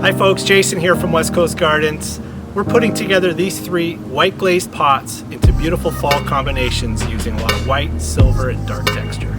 Hi folks, Jason here from West Coast Gardens. We're putting together these 3 white glazed pots into beautiful fall combinations using a lot of white, silver, and dark texture.